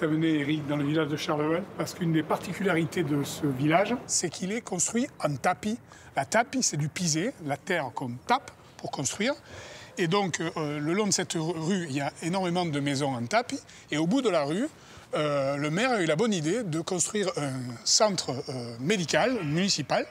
t'amener, Eric, dans le village de Charleval, parce qu'une des particularités de ce village, c'est qu'il est construit en tapis. La tapis, c'est du pisé, la terre qu'on tape pour construire. Et donc, le long de cette rue, il y a énormément de maisons en tapis. Et au bout de la rue, le maire a eu la bonne idée de construire un centre médical, municipal.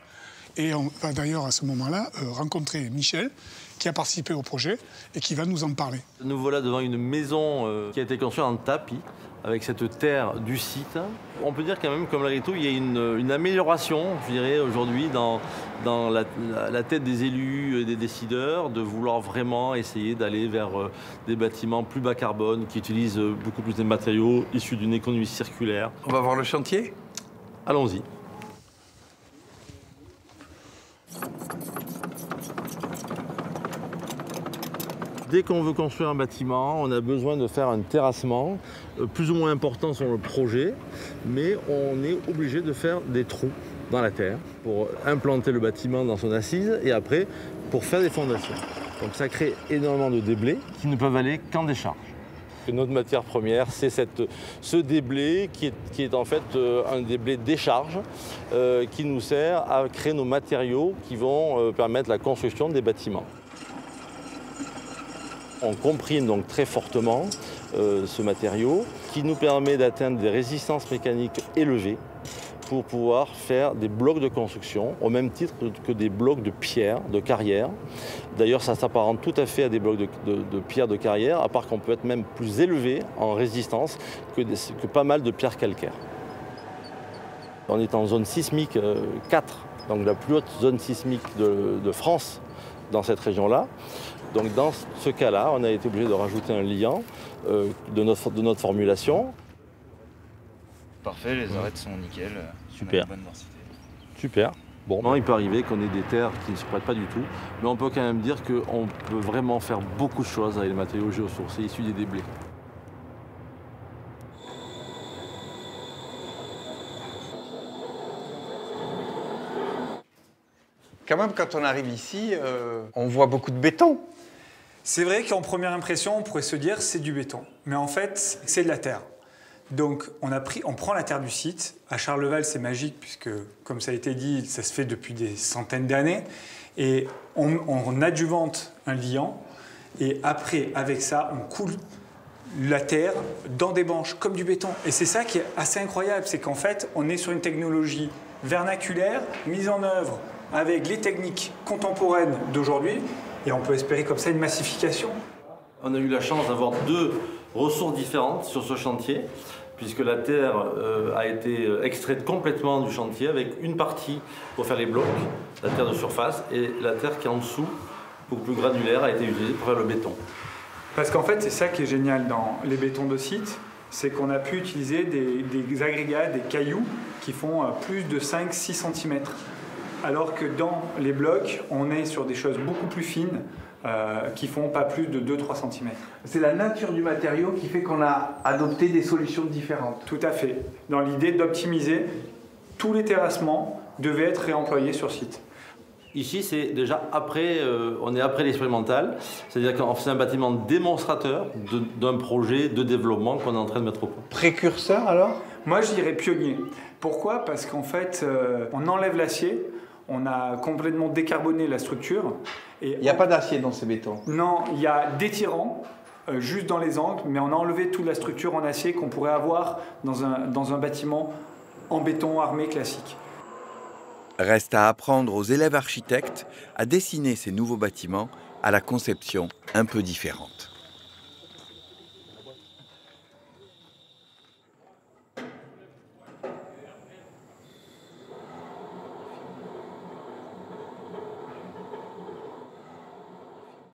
Et on va d'ailleurs à ce moment-là rencontrer Michel, qui a participé au projet et qui va nous en parler. Nous voilà devant une maison qui a été construite en tapis, avec cette terre du site. On peut dire quand même, comme malgré tout, il y a une amélioration, je dirais, aujourd'hui dans la tête des élus et des décideurs, de vouloir vraiment essayer d'aller vers des bâtiments plus bas carbone, qui utilisent beaucoup plus de matériaux issus d'une économie circulaire. On va voir le chantier? Allons-y. Dès qu'on veut construire un bâtiment, on a besoin de faire un terrassement, plus ou moins important sur le projet, mais on est obligé de faire des trous dans la terre pour implanter le bâtiment dans son assise et après pour faire des fondations. Donc ça crée énormément de déblais qui ne peuvent aller qu'en décharge. Notre matière première, c'est ce déblai qui est en fait un déblai décharge qui nous sert à créer nos matériaux qui vont permettre la construction des bâtiments. On comprime donc très fortement ce matériau qui nous permet d'atteindre des résistances mécaniques élevées pour pouvoir faire des blocs de construction au même titre que des blocs de pierre, de carrière. D'ailleurs, ça s'apparente tout à fait à des blocs de pierre de carrière, à part qu'on peut être même plus élevé en résistance que pas mal de pierres calcaires. On est en zone sismique 4, donc la plus haute zone sismique de France dans cette région-là. Donc dans ce cas-là, on a été obligé de rajouter un liant de notre formulation. Parfait, les arêtes sont nickel. Super. Bonne densité. Super. Bon, non, il peut arriver qu'on ait des terres qui ne se prêtent pas du tout, mais on peut quand même dire qu'on peut vraiment faire beaucoup de choses avec les matériaux géosourcés issus des déblais. Quand même, quand on arrive ici, on voit beaucoup de béton. C'est vrai qu'en première impression, on pourrait se dire c'est du béton. Mais en fait, c'est de la terre. Donc, on prend la terre du site. À Charleval, c'est magique puisque, comme ça a été dit, ça se fait depuis des centaines d'années. Et on adjuvante un liant. Et après, avec ça, on coule la terre dans des banches comme du béton. Et c'est ça qui est assez incroyable. C'est qu'en fait, on est sur une technologie vernaculaire mise en œuvre avec les techniques contemporaines d'aujourd'hui. Et on peut espérer comme ça une massification. On a eu la chance d'avoir deux ressources différentes sur ce chantier, puisque la terre a été extraite complètement du chantier, avec une partie pour faire les blocs, la terre de surface, et la terre qui est en dessous, beaucoup plus granulaire, a été utilisée pour faire le béton. Parce qu'en fait, c'est ça qui est génial dans les bétons de site, c'est qu'on a pu utiliser des agrégats, des cailloux, qui font plus de 5-6 cm. Alors que dans les blocs, on est sur des choses beaucoup plus fines qui font pas plus de 2-3 cm. C'est la nature du matériau qui fait qu'on a adopté des solutions différentes. Tout à fait. Dans l'idée d'optimiser, tous les terrassements devaient être réemployés sur site. Ici, c'est déjà après, on est après l'expérimental, c'est-à-dire qu'on fait un bâtiment démonstrateur d'un projet de développement qu'on est en train de mettre au point. Précurseur alors? Moi, je dirais pionnier. Pourquoi? Parce qu'en fait, on enlève l'acier. On a complètement décarboné la structure. Il n'y a pas d'acier dans ces bétons? Non, il y a des tirants juste dans les angles, mais on a enlevé toute la structure en acier qu'on pourrait avoir dans un bâtiment en béton armé classique. Reste à apprendre aux élèves architectes à dessiner ces nouveaux bâtiments à la conception un peu différente.